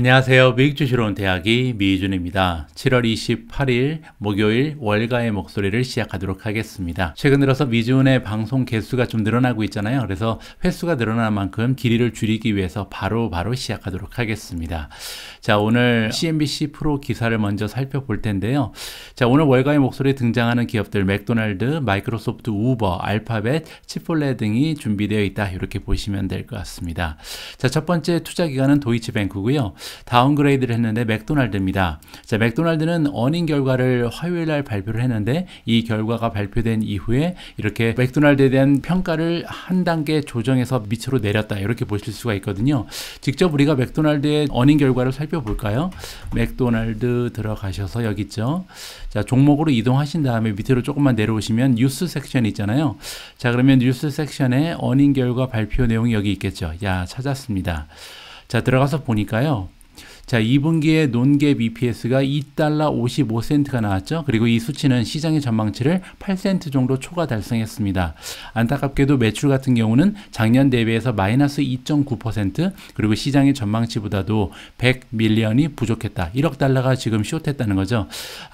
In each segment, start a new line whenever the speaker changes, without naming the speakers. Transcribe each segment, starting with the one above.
안녕하세요. 미국 주식으로 온 대학이 미준입니다. 7월 28일 목요일 월가의 목소리를 시작하도록 하겠습니다. 최근 들어서 미준의 방송 개수가 좀 늘어나고 있잖아요. 그래서 횟수가 늘어난 만큼 길이를 줄이기 위해서 바로 시작하도록 하겠습니다. 자, 오늘 CNBC 프로 기사를 먼저 살펴볼 텐데요. 자, 오늘 월가의 목소리에 등장하는 기업들 맥도날드, 마이크로소프트, 우버, 알파벳, 치폴레 등이 준비되어 있다. 이렇게 보시면 될 것 같습니다. 자, 첫 번째 투자 기관은 도이치뱅크고요. 다운그레이드를 했는데 맥도날드입니다. 자, 맥도날드는 어닝 결과를 화요일 날 발표를 했는데 이 결과가 발표된 이후에 이렇게 맥도날드에 대한 평가를 한 단계 조정해서 밑으로 내렸다. 이렇게 보실 수가 있거든요. 직접 우리가 맥도날드의 어닝 결과를 살펴볼까요? 맥도날드 들어가셔서 여기 있죠. 자, 종목으로 이동하신 다음에 밑으로 조금만 내려오시면 뉴스 섹션이 있잖아요. 자, 그러면 뉴스 섹션에 어닝 결과 발표 내용이 여기 있겠죠. 야, 찾았습니다. 자, 들어가서 보니까요. 자, 2분기에 논갭 EPS가 $2.55가 나왔죠. 그리고 이 수치는 시장의 전망치를 8센트 정도 초과 달성했습니다. 안타깝게도 매출 같은 경우는 작년 대비해서 마이너스 2.9%, 그리고 시장의 전망치보다도 100밀리언이 부족했다. 1억 달러가 지금 숏했다는 거죠.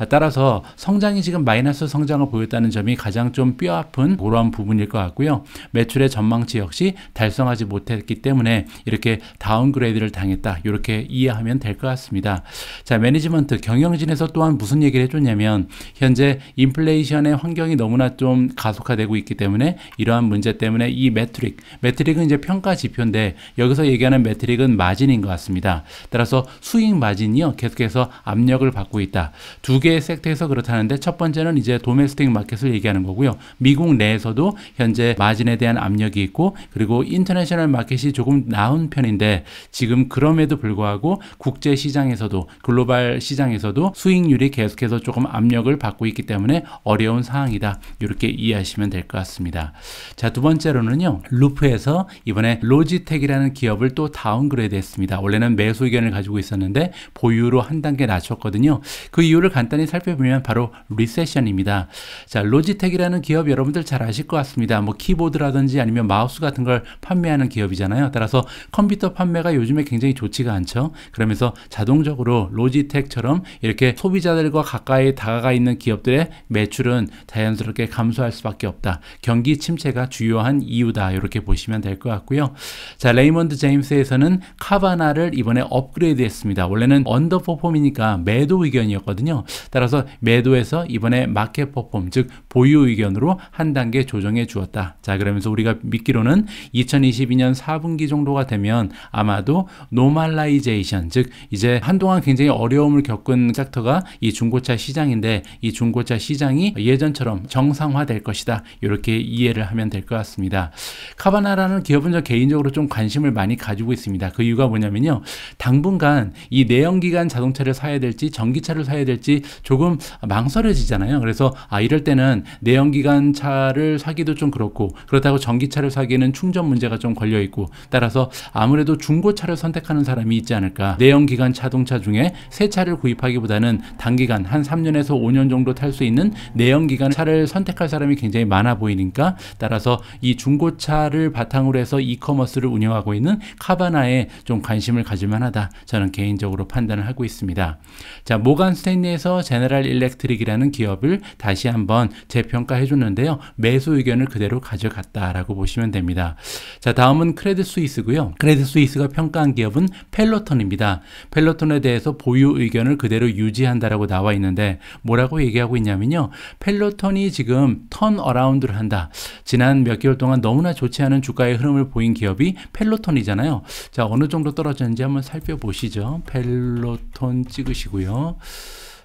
따라서 성장이 지금 마이너스 성장을 보였다는 점이 가장 좀 뼈아픈 그러한 부분일 것 같고요. 매출의 전망치 역시 달성하지 못했기 때문에 이렇게 다운그레이드를 당했다. 이렇게 이해하면 될 것 같습니다. 자, 매니지먼트 경영진에서 또한 무슨 얘기를 해줬냐면 현재 인플레이션의 환경이 너무나 좀 가속화되고 있기 때문에 이러한 문제 때문에 이 매트릭은 이제 평가 지표인데 여기서 얘기하는 매트릭은 마진인 것 같습니다. 따라서 수익 마진이요 계속해서 압력을 받고 있다. 두 개의 섹터에서 그렇다는데 첫 번째는 이제 도메스틱 마켓을 얘기하는 거고요. 미국 내에서도 현재 마진에 대한 압력이 있고, 그리고 인터내셔널 마켓이 조금 나은 편인데 지금 그럼에도 불구하고 국제 시장에서도 글로벌 시장에서도 수익률이 계속해서 조금 압력을 받고 있기 때문에 어려운 상황이다. 이렇게 이해하시면 될 것 같습니다. 자, 두 번째로는요. 루프에서 이번에 로지텍이라는 기업을 또 다운그레이드 했습니다. 원래는 매수 의견을 가지고 있었는데 보유로 한 단계 낮췄거든요. 그 이유를 간단히 살펴보면 바로 리세션입니다. 자, 로지텍이라는 기업 여러분들 잘 아실 것 같습니다. 뭐 키보드라든지 아니면 마우스 같은 걸 판매하는 기업이잖아요. 따라서 컴퓨터 판매가 요즘에 굉장히 좋지가 않죠. 그러면서 자동적으로 로지텍처럼 이렇게 소비자들과 가까이 다가가 있는 기업들의 매출은 자연스럽게 감소할 수밖에 없다. 경기 침체가 주요한 이유다. 이렇게 보시면 될 것 같고요. 자, 레이먼드 제임스에서는 카바나를 이번에 업그레이드 했습니다. 원래는 언더퍼폼이니까 매도 의견이었거든요. 따라서 매도에서 이번에 마켓 퍼폼, 즉 보유 의견으로 한 단계 조정해 주었다. 자, 그러면서 우리가 믿기로는 2022년 4분기 정도가 되면 아마도 노멀라이제이션, 즉 이제 한동안 굉장히 어려움을 겪은 섹터가 이 중고차 시장인데 이 중고차 시장이 예전처럼 정상화될 것이다. 이렇게 이해를 하면 될 것 같습니다. 카바나라는 기업은 저 개인적으로 좀 관심을 많이 가지고 있습니다. 그 이유가 뭐냐면요. 당분간 이 내연기관 자동차를 사야 될지 전기차를 사야 될지 조금 망설여지잖아요. 그래서 이럴 때는 내연기관 차를 사기도 좀 그렇고, 그렇다고 전기차를 사기에는 충전 문제가 좀 걸려 있고, 따라서 아무래도 중고차를 선택하는 사람이 있지 않을까. 내연기관 자동차 중에 새 차를 구입하기보다는 단기간 한 3년에서 5년 정도 탈 수 있는 내연기관 차를 선택할 사람이 굉장히 많아 보이니까, 따라서 이 중고차를 바탕으로 해서 이커머스를 운영하고 있는 카바나에 좀 관심을 가질 만하다. 저는 개인적으로 판단을 하고 있습니다. 자, 모간 스탠리에서 제너럴 일렉트릭이라는 기업을 다시 한번 재평가해 줬는데요. 매수 의견을 그대로 가져갔다라고 보시면 됩니다. 자, 다음은 크레딧 스위스고요. 크레딧 스위스가 평가한 기업은 펠로톤입니다. 펠로톤에 대해서 보유 의견을 그대로 유지한다라고 나와 있는데 뭐라고 얘기하고 있냐면요. 펠로톤이 지금 턴어라운드를 한다. 지난 몇 개월 동안 너무나 좋지 않은 주가의 흐름을 보인 기업이 펠로톤이잖아요. 자, 어느 정도 떨어졌는지 한번 살펴보시죠. 펠로톤 찍으시고요.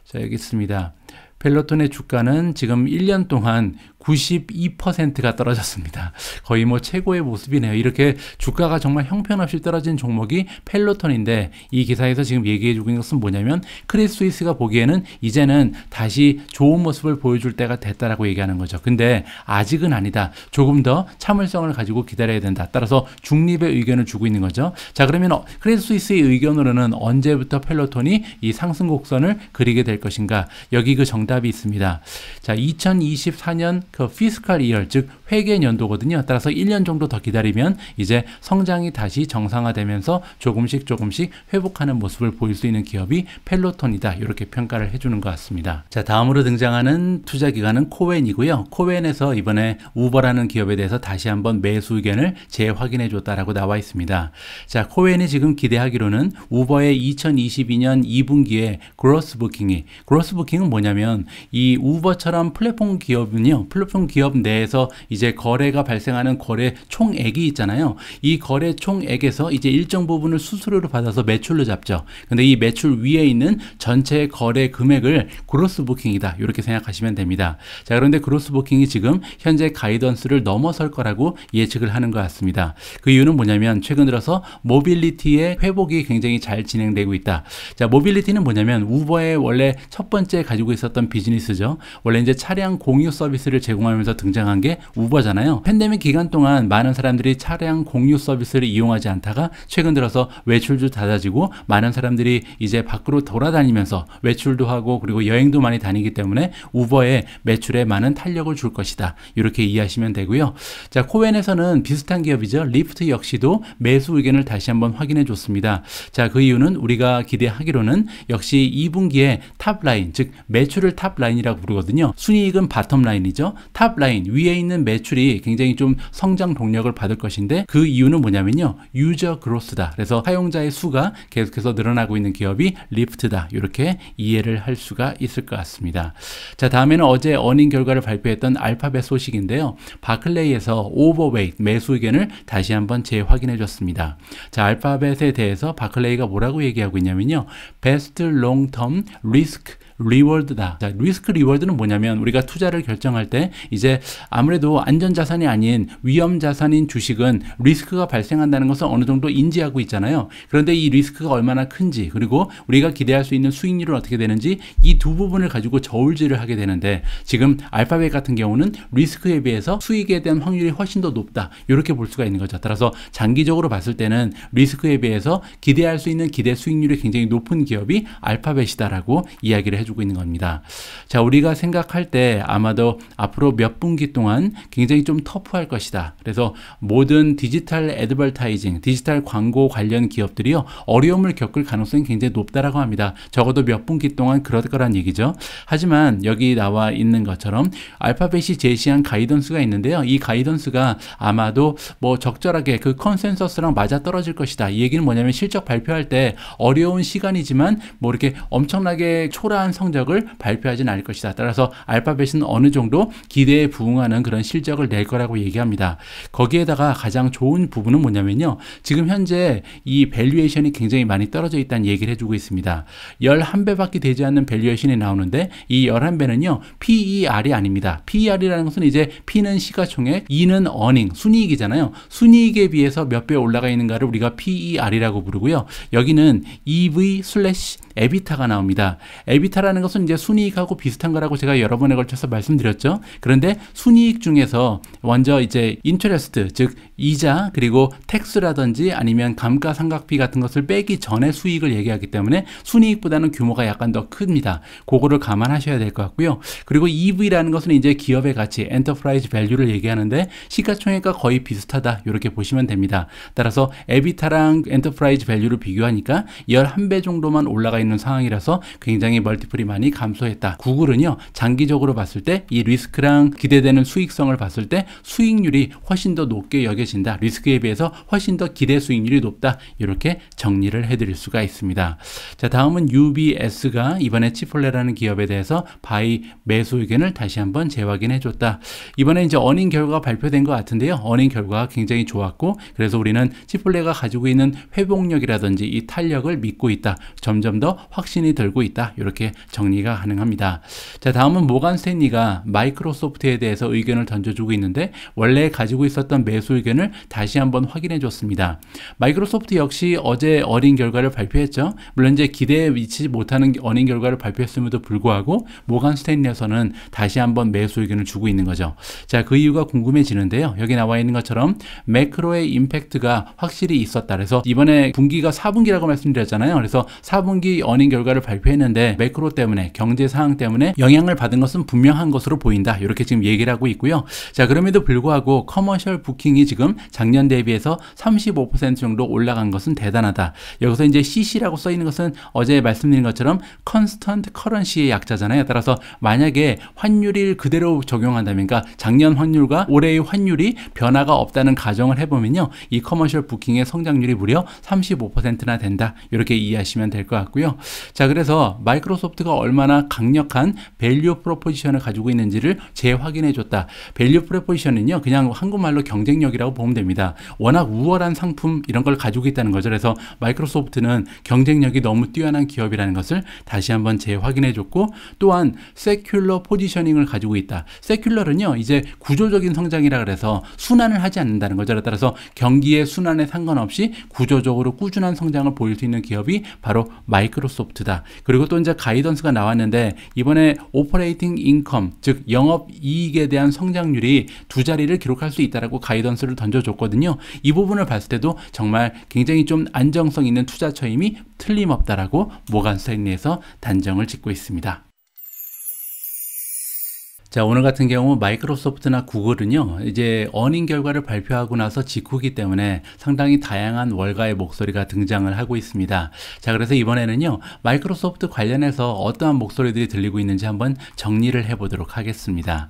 자, 여기 있습니다. 펠로톤의 주가는 지금 1년 동안 92%가 떨어졌습니다. 거의 뭐 최고의 모습이네요. 이렇게 주가가 정말 형편없이 떨어진 종목이 펠로톤인데 이 기사에서 지금 얘기해주고 있는 것은 뭐냐면 크레딧 스위스가 보기에는 이제는 다시 좋은 모습을 보여줄 때가 됐다라고 얘기하는 거죠. 근데 아직은 아니다. 조금 더 참을성을 가지고 기다려야 된다. 따라서 중립의 의견을 주고 있는 거죠. 자, 그러면 크레딧 스위스의 의견으로는 언제부터 펠로톤이 이 상승 곡선을 그리게 될 것인가? 여기 그 정답이 있습니다. 자, 2024년 그 피스칼 이어, 즉 회계 연도거든요. 따라서 1년 정도 더 기다리면 이제 성장이 다시 정상화되면서 조금씩 회복하는 모습을 보일 수 있는 기업이 펠로톤이다. 이렇게 평가를 해주는 것 같습니다. 자, 다음으로 등장하는 투자 기관은 코웬이고요. 코웬에서 이번에 우버라는 기업에 대해서 다시 한번 매수 의견을 재확인해 줬다라고 나와 있습니다. 자, 코웬이 지금 기대하기로는 우버의 2022년 2분기에 그로스 부킹은 뭐냐면 이 우버처럼 플랫폼 기업은요, 플랫폼 기업 내에서 이제 거래가 발생하는 거래 총액이 있잖아요. 이 거래 총액에서 이제 일정 부분을 수수료로 받아서 매출로 잡죠. 근데 이 매출 위에 있는 전체 거래 금액을 그로스 부킹이다. 이렇게 생각하시면 됩니다. 자, 그런데 그로스 부킹이 지금 현재 가이던스를 넘어설 거라고 예측을 하는 것 같습니다. 그 이유는 뭐냐면 최근 들어서 모빌리티의 회복이 굉장히 잘 진행되고 있다. 자, 모빌리티는 뭐냐면 우버의 원래 첫 번째 가지고 있었던 비즈니스죠. 원래 이제 차량 공유 서비스를 제공하면서 등장한 게 우버잖아요. 팬데믹 기간 동안 많은 사람들이 차량 공유 서비스를 이용하지 않다가 최근 들어서 외출도 잦아지고 많은 사람들이 이제 밖으로 돌아다니면서 외출도 하고 그리고 여행도 많이 다니기 때문에 우버의 매출에 많은 탄력을 줄 것이다. 이렇게 이해하시면 되고요. 자, 코웬에서는 비슷한 기업이죠. 리프트 역시도 매수 의견을 다시 한번 확인해 줬습니다. 자, 그 이유는 우리가 기대하기로는 역시 2분기에 탑라인, 즉 매출을 탑라인이라고 부르거든요. 순이익은 바텀라인이죠. 탑라인 위에 있는 매출이 굉장히 좀 성장 동력을 받을 것인데 그 이유는 뭐냐면요, 유저 그로스다. 그래서 사용자의 수가 계속해서 늘어나고 있는 기업이 리프트다. 이렇게 이해를 할 수가 있을 것 같습니다. 자, 다음에는 어제 어닝 결과를 발표했던 알파벳 소식인데요. 바클레이에서 오버웨이트 매수 의견을 다시 한번 재확인해 줬습니다. 자, 알파벳에 대해서 바클레이가 뭐라고 얘기하고 있냐면요, 베스트 롱텀 리스크 리워드다. 자, 리스크 리워드는 뭐냐면 우리가 투자를 결정할 때 이제 아무래도 안전자산이 아닌 위험자산인 주식은 리스크가 발생한다는 것을 어느 정도 인지하고 있잖아요. 그런데 이 리스크가 얼마나 큰지 그리고 우리가 기대할 수 있는 수익률은 어떻게 되는지 이 두 부분을 가지고 저울질을 하게 되는데 지금 알파벳 같은 경우는 리스크에 비해서 수익에 대한 확률이 훨씬 더 높다. 이렇게 볼 수가 있는 거죠. 따라서 장기적으로 봤을 때는 리스크에 비해서 기대할 수 있는 기대 수익률이 굉장히 높은 기업이 알파벳이다라고 이야기를 해주고 있는 겁니다. 자, 우리가 생각할 때 아마도 앞으로 몇 분기 동안 굉장히 좀 터프할 것이다. 그래서 모든 디지털 애드버타이징, 디지털 광고 관련 기업들이요, 어려움을 겪을 가능성이 굉장히 높다라고 합니다. 적어도 몇 분기 동안 그럴 거란 얘기죠. 하지만 여기 나와 있는 것처럼 알파벳이 제시한 가이던스가 있는데요. 이 가이던스가 아마도 뭐 적절하게 그 컨센서스랑 맞아 떨어질 것이다. 이 얘기는 뭐냐면 실적 발표할 때 어려운 시간이지만 뭐 이렇게 엄청나게 초라한 성적을 발표하진 않을 것이다. 따라서 알파벳은 어느 정도 기대에 부응하는 그런 실적을 낼 거라고 얘기합니다. 거기에다가 가장 좋은 부분은 뭐냐면요, 지금 현재 이 밸류에이션이 굉장히 많이 떨어져 있다는 얘기를 해주고 있습니다. 11배밖에 되지 않는 밸류에이션이 나오는데 이 11배는요 PER이 아닙니다. PER이라는 것은 이제 P는 시가총액, E는 어닝, 순이익이잖아요. 순이익에 비해서 몇 배 올라가 있는가를 우리가 PER이라고 부르고요. 여기는 EV/에비타가 나옵니다. 에비타라는 것은 이제 순이익하고 비슷한 거라고 제가 여러 번에 걸쳐서 말씀드렸죠. 그런데 순이익 중에서 먼저 이제 인터레스트, 즉 이자 그리고 텍스라든지 아니면 감가상각비 같은 것을 빼기 전에 수익을 얘기하기 때문에 순이익보다는 규모가 약간 더 큽니다. 그거를 감안하셔야 될 것 같고요. 그리고 EV라는 것은 이제 기업의 가치, 엔터프라이즈 밸류를 얘기하는데 시가총액과 거의 비슷하다. 이렇게 보시면 됩니다. 따라서 에비타랑 엔터프라이즈 밸류를 비교하니까 11배 정도만 올라가 있는 상황이라서 굉장히 멀티플이 많이 감소했다. 구글은요, 장기적으로 봤을 때 이 리스크랑 기대되는 수익성을 봤을 때 수익률이 훨씬 더 높게 여겨진다. 리스크에 비해서 훨씬 더 기대 수익률이 높다. 이렇게 정리를 해드릴 수가 있습니다. 자, 다음은 UBS가 이번에 치폴레라는 기업에 대해서 바이 매수 의견을 다시 한번 재확인해 줬다. 이번에 이제 어닝 결과가 발표된 것 같은데요. 어닝 결과가 굉장히 좋았고 그래서 우리는 치폴레가 가지고 있는 회복력이라든지 이 탄력을 믿고 있다. 점점 더 확신이 들고 있다. 이렇게 정리가 가능합니다. 자, 다음은 모간 스탠리가 마이크로소프트에 대해서 의견을 던져주고 있는데 원래 가지고 있었던 매수 의견을 다시 한번 확인해 줬습니다. 마이크로소프트 역시 어제 어닝 결과를 발표했죠. 물론 이제 기대에 미치지 못하는 어닝 결과를 발표했음에도 불구하고 모간 스탠리에서는 다시 한번 매수 의견을 주고 있는 거죠. 자, 그 이유가 궁금해지는데요. 여기 나와 있는 것처럼 매크로의 임팩트가 확실히 있었다. 그래서 이번에 분기가 4분기라고 말씀드렸잖아요. 그래서 4분기 어닝 결과를 발표했는데 매크로 때문에 경제 상황 때문에 영향을 받은 것은 분명한 것으로 보인다. 이렇게 지금 얘기를 하고 있고요. 자, 그럼에도 불구하고 커머셜 부킹이 지금 작년 대비해서 35% 정도 올라간 것은 대단하다. 여기서 이제 CC라고 써 있는 것은 어제 말씀드린 것처럼 Constant Currency의 약자잖아요. 따라서 만약에 환율을 그대로 적용한다면, 그러니까 작년 환율과 올해의 환율이 변화가 없다는 가정을 해보면요, 이 커머셜 부킹의 성장률이 무려 35%나 된다. 이렇게 이해하시면 될 것 같고요. 자, 그래서 마이크로소프트가 얼마나 강력한 밸류 프로포지션을 가지고 있는지를 재확인해 줬다. 밸류 프로포지션은요, 그냥 한국말로 경쟁력이라고 보면 됩니다. 워낙 우월한 상품 이런 걸 가지고 있다는 거죠. 그래서 마이크로소프트는 경쟁력이 너무 뛰어난 기업이라는 것을 다시 한번 재확인해 줬고, 또한 세큘러 포지셔닝을 가지고 있다. 세큘러는요, 이제 구조적인 성장이라 그래서 순환을 하지 않는다는 거죠. 따라서 경기의 순환에 상관없이 구조적으로 꾸준한 성장을 보일 수 있는 기업이 바로 마이크로소프트다. 그리고 또 이제 가이던스가 나왔는데, 이번에 오퍼레이팅 인컴, 즉 영업 이익에 대한 성장률이 두 자리를 기록할 수 있다라고 가이던스를 던져줬거든요. 이 부분을 봤을 때도 정말 굉장히 좀 안정성 있는 투자처임이 틀림없다라고 모간 스탠리에서 단정을 짓고 있습니다. 자, 오늘 같은 경우 마이크로소프트나 구글은요, 이제 어닝 결과를 발표하고 나서 직후기 때문에 상당히 다양한 월가의 목소리가 등장을 하고 있습니다. 자, 그래서 이번에는요, 마이크로소프트 관련해서 어떠한 목소리들이 들리고 있는지 한번 정리를 해보도록 하겠습니다.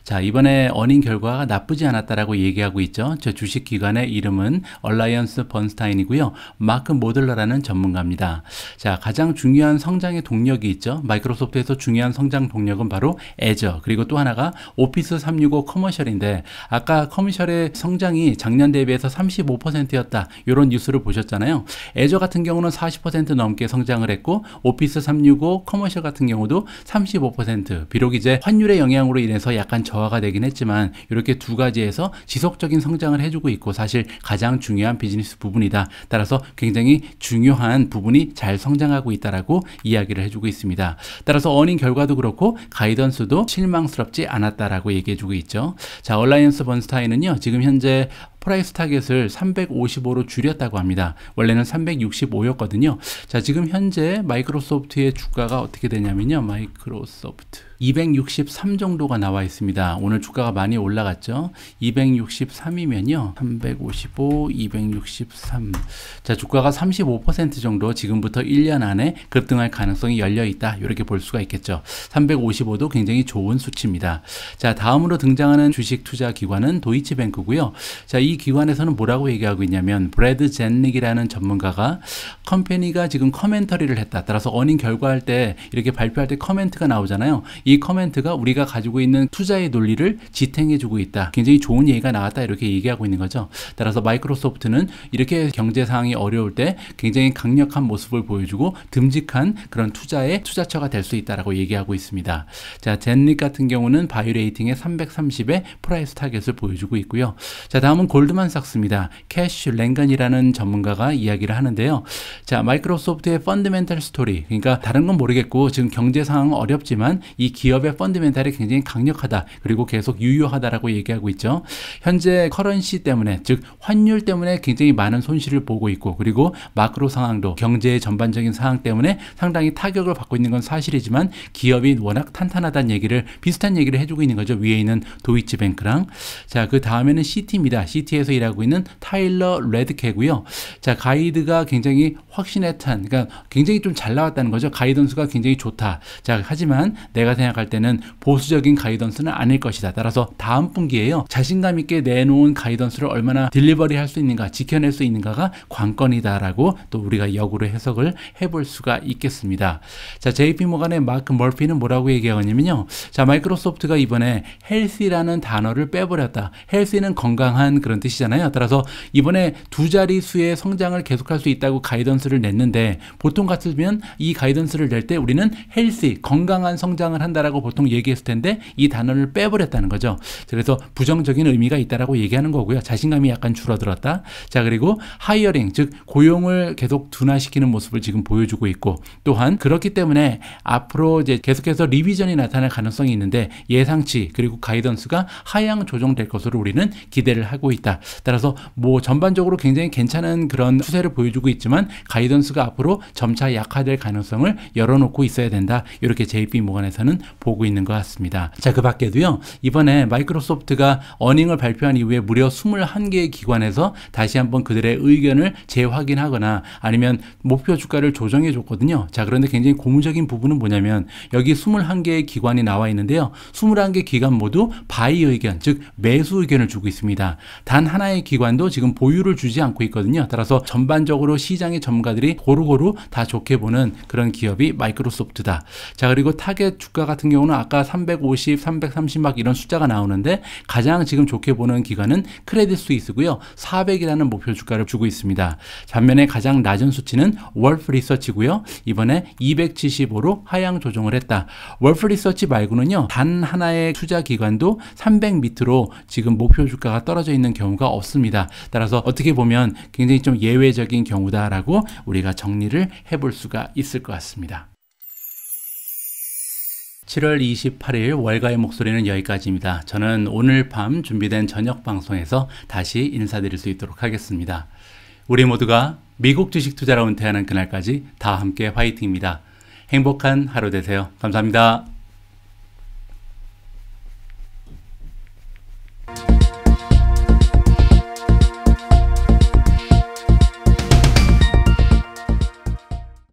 자, 이번에 어닝 결과가 나쁘지 않았다라고 얘기하고 있죠. 저 주식 기관의 이름은 얼라이언스 번스타인이고요. 마크 모들러라는 전문가입니다. 자, 가장 중요한 성장의 동력이 있죠. 마이크로소프트에서 중요한 성장 동력은 바로 애저, 그리고 또 하나가 오피스 365 커머셜인데, 아까 커머셜의 성장이 작년 대비해서 35%였다. 이런 뉴스를 보셨잖아요. 애저 같은 경우는 40% 넘게 성장을 했고, 오피스 365 커머셜 같은 경우도 35%. 비록 이제 환율의 영향으로 인해서 약간 저하가 되긴 했지만 이렇게 두 가지에서 지속적인 성장을 해주고 있고, 사실 가장 중요한 비즈니스 부분이다. 따라서 굉장히 중요한 부분이 잘 성장하고 있다라고 이야기를 해주고 있습니다. 따라서 어닝 결과도 그렇고 가이던스도 실망스럽지 않았다라고 얘기해주고 있죠. 자, 얼라이언스 번스타인은요, 지금 현재 프라이스 타겟을 355로 줄였다고 합니다. 원래는 365였거든요. 자, 지금 현재 마이크로소프트의 주가가 어떻게 되냐면요, 마이크로소프트 263 정도가 나와 있습니다. 오늘 주가가 많이 올라갔죠. 263이면요, 355, 263. 자, 주가가 35% 정도 지금부터 1년 안에 급등할 가능성이 열려 있다. 이렇게 볼 수가 있겠죠. 355도 굉장히 좋은 수치입니다. 자, 다음으로 등장하는 주식 투자 기관은 도이치뱅크고요. 자, 이 기관에서는 뭐라고 얘기하고 있냐면, 브래드 젠릭이라는 전문가가 컴퍼니가 지금 커멘터리를 했다. 따라서 어닝 결과할 때 이렇게 발표할 때 커멘트가 나오잖아요. 이 커멘트가 우리가 가지고 있는 투자의 논리를 지탱해주고 있다. 굉장히 좋은 얘기가 나왔다. 이렇게 얘기하고 있는 거죠. 따라서 마이크로소프트는 이렇게 경제 상황이 어려울 때 굉장히 강력한 모습을 보여주고 듬직한 그런 투자처가 될 수 있다라고 얘기하고 있습니다. 자, 젠릭 같은 경우는 바이 레이팅의 330의 프라이스 타겟을 보여주고 있고요. 자, 다음은 골드만삭스입니다. 캐시 랭건이라는 전문가가 이야기를 하는데요. 자, 마이크로소프트의 펀더멘탈 스토리, 그러니까 다른 건 모르겠고 지금 경제 상황은 어렵지만 이 기업의 펀더멘탈이 굉장히 강력하다. 그리고 계속 유효하다라고 얘기하고 있죠. 현재 커런시 때문에, 즉 환율 때문에 굉장히 많은 손실을 보고 있고, 그리고 마크로 상황도 경제의 전반적인 상황 때문에 상당히 타격을 받고 있는 건 사실이지만 기업이 워낙 탄탄하다는 얘기를, 비슷한 얘기를 해주고 있는 거죠. 위에 있는 도이치뱅크랑. 자, 그 다음에는 CT입니다. CT에서 일하고 있는 타일러 레드케고요. 자, 가이드가 굉장히 확신에 찬, 그러니까 굉장히 좀 잘 나왔다는 거죠. 가이던스가 굉장히 좋다. 자, 하지만 내가 생각할 때는 보수적인 가이던스는 아닐 것이다. 따라서 다음 분기에요, 자신감 있게 내놓은 가이던스를 얼마나 딜리버리 할 수 있는가, 지켜낼 수 있는가가 관건이다라고 또 우리가 역으로 해석을 해볼 수가 있겠습니다. 자, JP 모간의 마크 머피는 뭐라고 얘기하냐면요. 자, 마이크로소프트가 이번에 헬시라는 단어를 빼버렸다. 헬시는 건강한 그런 뜻이잖아요. 따라서 이번에 두 자릿수의 성장을 계속할 수 있다고 가이던스를 냈는데, 보통 같으면 이 가이던스를 낼 때 우리는 헬시, 건강한 성장을 한다라고 보통 얘기했을 텐데 이 단어를 빼버렸다는 거죠. 그래서 부정적인 의미가 있다라고 얘기하는 거고요. 자신감이 약간 줄어들었다. 자, 그리고 하이어링, 즉 고용을 계속 둔화시키는 모습을 지금 보여주고 있고, 또한 그렇기 때문에 앞으로 이제 계속해서 리비전이 나타날 가능성이 있는데 예상치 그리고 가이던스가 하향 조정될 것으로 우리는 기대를 하고 있다. 있습니다. 따라서 뭐 전반적으로 굉장히 괜찮은 그런 추세를 보여주고 있지만 가이던스가 앞으로 점차 약화될 가능성을 열어놓고 있어야 된다. 이렇게 JP모건에서는 보고 있는 것 같습니다. 자, 그 밖에도요. 이번에 마이크로소프트가 어닝을 발표한 이후에 무려 21개의 기관에서 다시 한번 그들의 의견을 재확인하거나 아니면 목표 주가를 조정해 줬거든요. 자, 그런데 굉장히 고무적인 부분은 뭐냐면 여기 21개의 기관이 나와 있는데요. 21개 기관 모두 바이 의견, 즉 매수 의견을 주고 있습니다. 단 하나의 기관도 지금 보유를 주지 않고 있거든요. 따라서 전반적으로 시장의 전문가들이 고루고루 다 좋게 보는 그런 기업이 마이크로소프트다. 자, 그리고 타겟 주가 같은 경우는 아까 350, 330 막 이런 숫자가 나오는데 가장 지금 좋게 보는 기관은 크레딧 스위스고요. 400이라는 목표 주가를 주고 있습니다. 반면에 가장 낮은 수치는 월프 리서치고요. 이번에 275로 하향 조정을 했다. 월프 리서치 말고는요. 단 하나의 투자 기관도 300 밑으로 지금 목표 주가가 떨어져 있는 경우가 없습니다. 따라서 어떻게 보면 굉장히 좀 예외적인 경우다라고 우리가 정리를 해볼 수가 있을 것 같습니다. 7월 28일 월가의 목소리는 여기까지입니다. 저는 오늘 밤 준비된 저녁 방송에서 다시 인사드릴 수 있도록 하겠습니다. 우리 모두가 미국 주식 투자로 은퇴하는 그날까지 다 함께 화이팅입니다. 행복한 하루 되세요. 감사합니다.